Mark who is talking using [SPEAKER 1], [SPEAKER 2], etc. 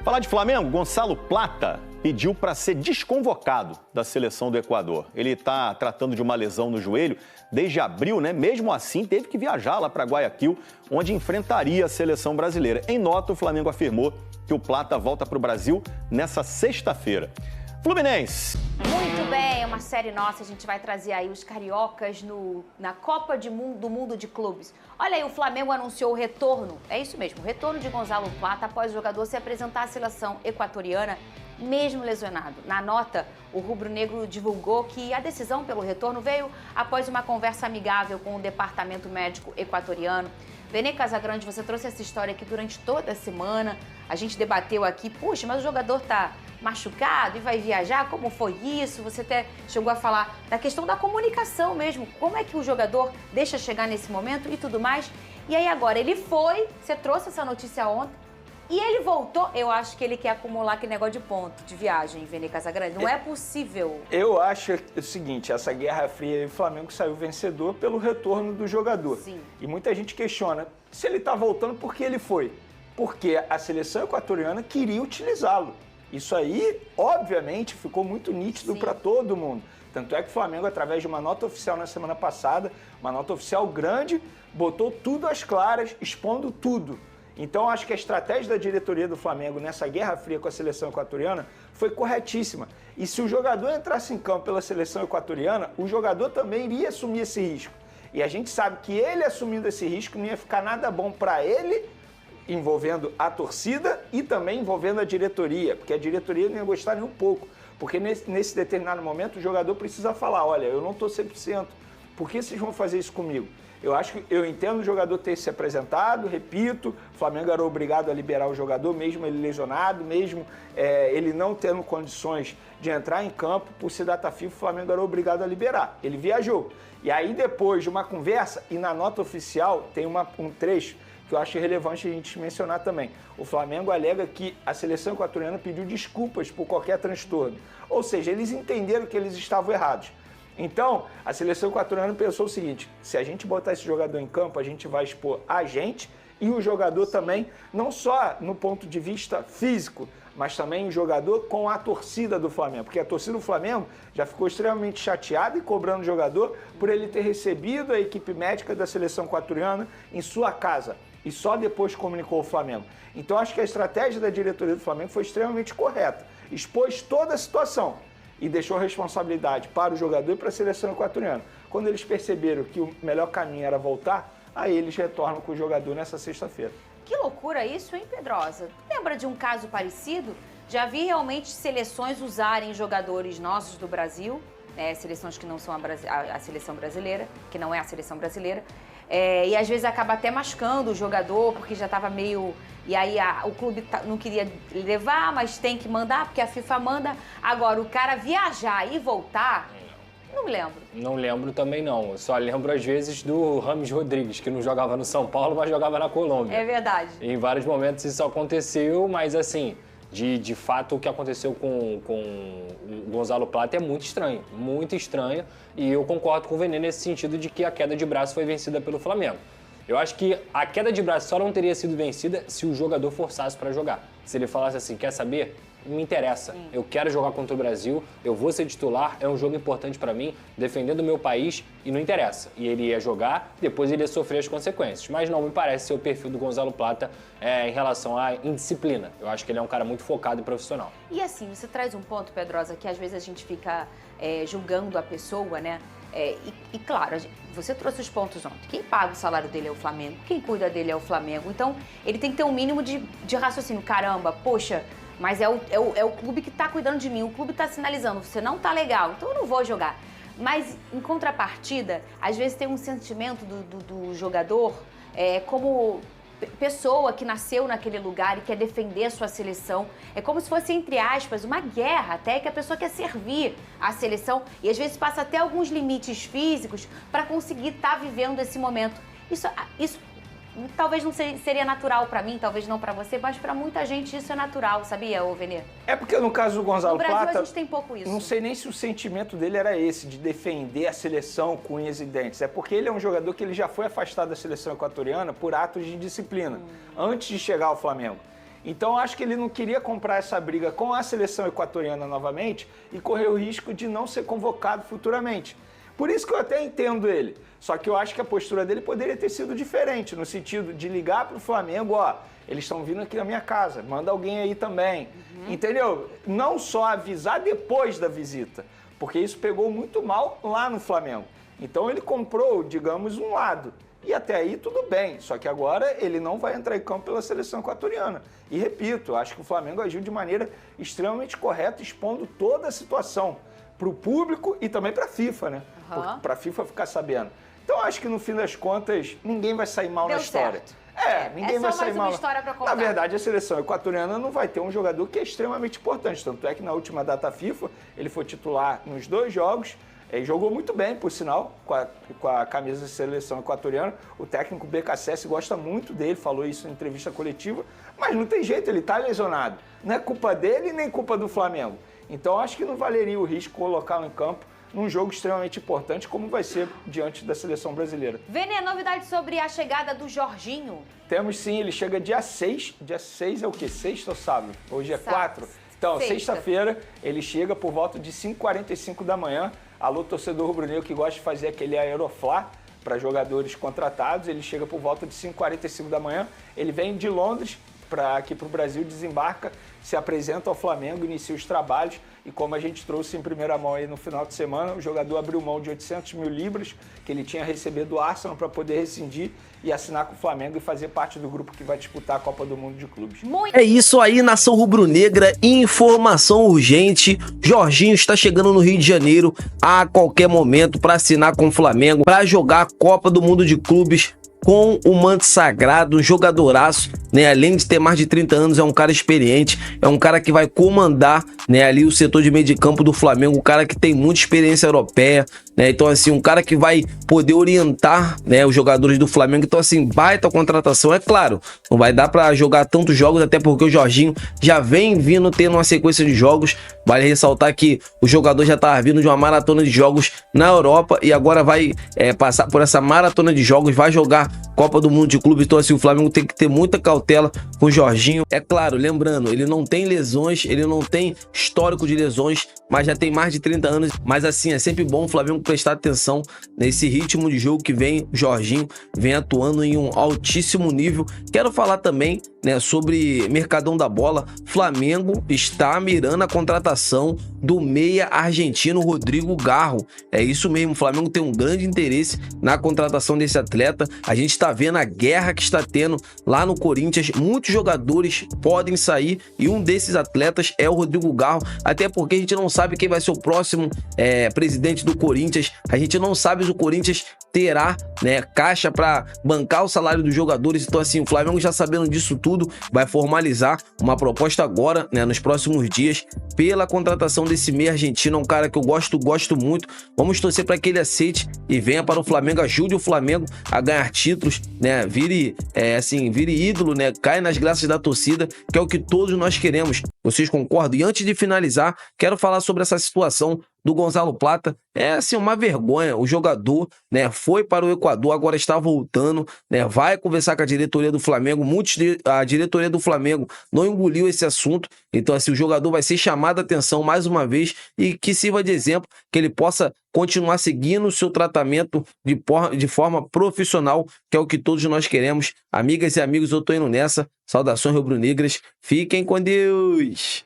[SPEAKER 1] Falar de Flamengo, Gonçalo Plata pediu para ser desconvocado da seleção do Equador. Ele está tratando de uma lesão no joelho desde abril, né? Mesmo assim, teve que viajar lá para Guayaquil, onde enfrentaria a seleção brasileira. Em nota, o Flamengo afirmou que o Plata volta para o Brasil nessa sexta-feira. Fluminense.
[SPEAKER 2] Muito bem, é uma série nossa, a gente vai trazer aí os cariocas na Copa do Mundo de Clubes. Olha aí, o Flamengo anunciou o retorno, é isso mesmo, o retorno de Gonçalo Plata após o jogador se apresentar à seleção equatoriana, mesmo lesionado. Na nota, o rubro-negro divulgou que a decisão pelo retorno veio após uma conversa amigável com o departamento médico equatoriano. Vene Casagrande, você trouxe essa história aqui durante toda a semana, a gente debateu aqui, puxa, mas o jogador tá machucado e vai viajar, como foi isso? Você até chegou a falar da questão da comunicação mesmo, como é que o jogador deixa chegar nesse momento e tudo mais. E aí agora, ele foi, você trouxe essa notícia ontem, e ele voltou, eu acho que ele quer acumular aquele negócio de ponto, de viagem, Vene Casagrande, não é possível.
[SPEAKER 3] Eu acho o seguinte, essa Guerra Fria, o Flamengo saiu vencedor pelo retorno do jogador.
[SPEAKER 2] Sim.
[SPEAKER 3] E muita gente questiona, se ele está voltando, por que ele foi? Porque a seleção equatoriana queria utilizá-lo. Isso aí, obviamente, ficou muito nítido para todo mundo. Tanto é que o Flamengo, através de uma nota oficial na semana passada, uma nota oficial grande, botou tudo às claras, expondo tudo. Então, acho que a estratégia da diretoria do Flamengo nessa guerra fria com a seleção equatoriana foi corretíssima. E se o jogador entrasse em campo pela seleção equatoriana, o jogador também iria assumir esse risco. E a gente sabe que ele assumindo esse risco não ia ficar nada bom para ele, envolvendo a torcida e também envolvendo a diretoria, porque a diretoria não ia gostar nem um pouco, porque nesse determinado momento o jogador precisa falar, olha, eu não estou 100%, por que vocês vão fazer isso comigo? Eu entendo o jogador ter se apresentado, repito, o Flamengo era obrigado a liberar o jogador, mesmo ele lesionado, mesmo ele não tendo condições de entrar em campo, por ser data FIFA, o Flamengo era obrigado a liberar. Ele viajou. E aí depois de uma conversa, e na nota oficial tem um trecho que eu acho relevante a gente mencionar também. O Flamengo alega que a seleção equatoriana pediu desculpas por qualquer transtorno. Ou seja, eles entenderam que eles estavam errados. Então, a seleção equatoriana pensou o seguinte, se a gente botar esse jogador em campo, a gente vai expor a gente e o jogador também, não só no ponto de vista físico, mas também o jogador com a torcida do Flamengo. Porque a torcida do Flamengo já ficou extremamente chateada e cobrando o jogador por ele ter recebido a equipe médica da seleção equatoriana em sua casa. E só depois comunicou o Flamengo. Então, acho que a estratégia da diretoria do Flamengo foi extremamente correta. Expôs toda a situação e deixou a responsabilidade para o jogador e para a seleção equatoriana. Quando eles perceberam que o melhor caminho era voltar, aí eles retornam com o jogador nessa sexta-feira.
[SPEAKER 2] Que loucura isso, hein, Pedrosa? Lembra de um caso parecido? Já vi realmente seleções usarem jogadores nossos do Brasil, seleções que não são a seleção brasileira, que não é a seleção brasileira, e às vezes acaba até machucando o jogador, porque já estava meio... E aí o clube não queria levar, mas tem que mandar, porque a FIFA manda. Agora, o cara viajar e voltar, não me lembro.
[SPEAKER 4] Não lembro também não. Eu só lembro às vezes do Rames Rodrigues, que não jogava no São Paulo, mas jogava na Colômbia.
[SPEAKER 2] É verdade.
[SPEAKER 4] Em vários momentos isso aconteceu, mas assim... De fato, o que aconteceu com o Gonçalo Plata é muito estranho, e eu concordo com o Vene nesse sentido de que a queda de braço foi vencida pelo Flamengo. Eu acho que a queda de braço só não teria sido vencida se o jogador forçasse para jogar. Se ele falasse assim, quer saber? Não me interessa, eu quero jogar contra o Brasil, eu vou ser titular, é um jogo importante para mim, defendendo o meu país, e não interessa. E ele ia jogar, depois ele ia sofrer as consequências. Mas não me parece ser o perfil do Gonçalo Plata em relação à indisciplina. Eu acho que ele é um cara muito focado e profissional.
[SPEAKER 2] E assim, você traz um ponto, Pedrosa, que às vezes a gente fica julgando a pessoa, né? E claro, você trouxe os pontos ontem. Quem paga o salário dele é o Flamengo, quem cuida dele é o Flamengo. Então, ele tem que ter um mínimo de raciocínio. Caramba, poxa... Mas é o clube que está cuidando de mim, o clube está sinalizando, você não está legal, então eu não vou jogar. Mas, em contrapartida, às vezes tem um sentimento do jogador como pessoa que nasceu naquele lugar e quer defender a sua seleção. É como se fosse, entre aspas, uma guerra até, que a pessoa quer servir a seleção e às vezes passa até alguns limites físicos para conseguir estar vivendo esse momento. Isso talvez não seria natural pra mim, talvez não pra você, mas pra muita gente isso é natural, sabia, Vene?
[SPEAKER 3] É porque no caso do Gonçalo Plata...
[SPEAKER 2] No Brasil a gente tem pouco isso.
[SPEAKER 3] Não sei nem se o sentimento dele era esse, de defender a seleção com unhas e dentes. É porque ele é um jogador que ele já foi afastado da seleção equatoriana por atos de disciplina, antes de chegar ao Flamengo. Então, eu acho que ele não queria comprar essa briga com a seleção equatoriana novamente e correr o risco de não ser convocado futuramente. Por isso que eu até entendo ele. Só que eu acho que a postura dele poderia ter sido diferente, no sentido de ligar para o Flamengo, ó, eles estão vindo aqui na minha casa, manda alguém aí também. Entendeu? Não só avisar depois da visita, porque isso pegou muito mal lá no Flamengo. Então ele comprou, digamos, um lado. E até aí tudo bem, só que agora ele não vai entrar em campo pela seleção equatoriana. E repito, acho que o Flamengo agiu de maneira extremamente correta, expondo toda a situação para o público e também para a FIFA, né? Para a FIFA ficar sabendo. Então acho que no fim das contas ninguém vai sair mal na história.
[SPEAKER 2] Certo.
[SPEAKER 3] Ninguém vai sair mal.
[SPEAKER 2] História pra contar.
[SPEAKER 3] Na verdade, a seleção equatoriana não vai ter um jogador que é extremamente importante. Tanto é que na última data FIFA ele foi titular nos 2 jogos. Ele jogou muito bem, por sinal, com a camisa da seleção equatoriana. O técnico BKSS gosta muito dele, falou isso em entrevista coletiva. Mas não tem jeito, ele está lesionado. Não é culpa dele nem culpa do Flamengo. Então acho que não valeria o risco colocá-lo em campo num jogo extremamente importante, como vai ser diante da seleção brasileira.
[SPEAKER 2] Vene, novidade sobre a chegada do Jorginho?
[SPEAKER 3] Temos sim, ele chega dia 6. Dia 6 é o quê? Sexta ou sábado? Hoje é 4. Então, sexta-feira, ele chega por volta de 5h45 da manhã. Alô, torcedor rubro-negro que gosta de fazer aquele aeroflá para jogadores contratados. Ele chega por volta de 5h45 da manhã. Ele vem de Londres aqui para o Brasil, desembarca, se apresenta ao Flamengo, inicia os trabalhos. E como a gente trouxe em primeira mão aí no final de semana, o jogador abriu mão de 800 mil libras que ele tinha recebido do Arsenal para poder rescindir e assinar com o Flamengo e fazer parte do grupo que vai disputar a Copa do Mundo de Clubes.
[SPEAKER 5] É isso aí, nação rubro-negra, informação urgente. Jorginho está chegando no Rio de Janeiro a qualquer momento para assinar com o Flamengo, para jogar a Copa do Mundo de Clubes com o manto sagrado, um jogadoraço, né? Além de ter mais de 30 anos, é um cara experiente, é um cara que vai comandar, né, ali o setor de meio de campo do Flamengo, um cara que tem muita experiência europeia, né? Então, assim, um cara que vai poder orientar, né, os jogadores do Flamengo. Então, assim, baita contratação. É claro, não vai dar para jogar tantos jogos, até porque o Jorginho já vem vindo tendo uma sequência de jogos. Vale ressaltar que o jogador já tá vindo de uma maratona de jogos na Europa e agora vai passar por essa maratona de jogos, vai jogar Copa do Mundo de Clubes. Então, assim, o Flamengo tem que ter muita cautela com o Jorginho. É claro, lembrando, ele não tem lesões, ele não tem histórico de lesões, mas já tem mais de 30 anos. Mas, assim, é sempre bom o Flamengo prestar atenção nesse ritmo de jogo que vem o Jorginho, vem atuando em um altíssimo nível. Quero falar também, né, sobre Mercadão da Bola. Flamengo está mirando a contratação do meia argentino Rodrigo Garro. É isso mesmo, o Flamengo tem um grande interesse na contratação desse atleta. A gente está vendo a guerra que está tendo lá no Corinthians. Muitos jogadores podem sair e um desses atletas é o Rodrigo Garro, até porque a gente não sabe quem vai ser o próximo presidente do Corinthians. A gente não sabe se o Corinthians terá, né, caixa para bancar o salário dos jogadores. Então, assim, o Flamengo, já sabendo disso tudo, vai formalizar uma proposta agora, né, nos próximos dias, pela contratação desse meia argentino. É um cara que eu gosto muito. Vamos torcer para que ele aceite e venha para o Flamengo, ajude o Flamengo a ganhar títulos, né, vire ídolo, né, caia nas graças da torcida, que é o que todos nós queremos. Vocês concordam? E antes de finalizar, quero falar sobre essa situação do Gonzalo Plata. É, assim, uma vergonha. O jogador, né, foi para o Equador, agora está voltando, né, vai conversar com a diretoria do Flamengo. A diretoria do Flamengo não engoliu esse assunto. Então, assim, o jogador vai ser chamado a atenção mais uma vez e que sirva de exemplo, que ele possa continuar seguindo o seu tratamento de forma profissional, que é o que todos nós queremos. Amigas e amigos, eu tô indo nessa. Saudações rubro-negras. Fiquem com Deus!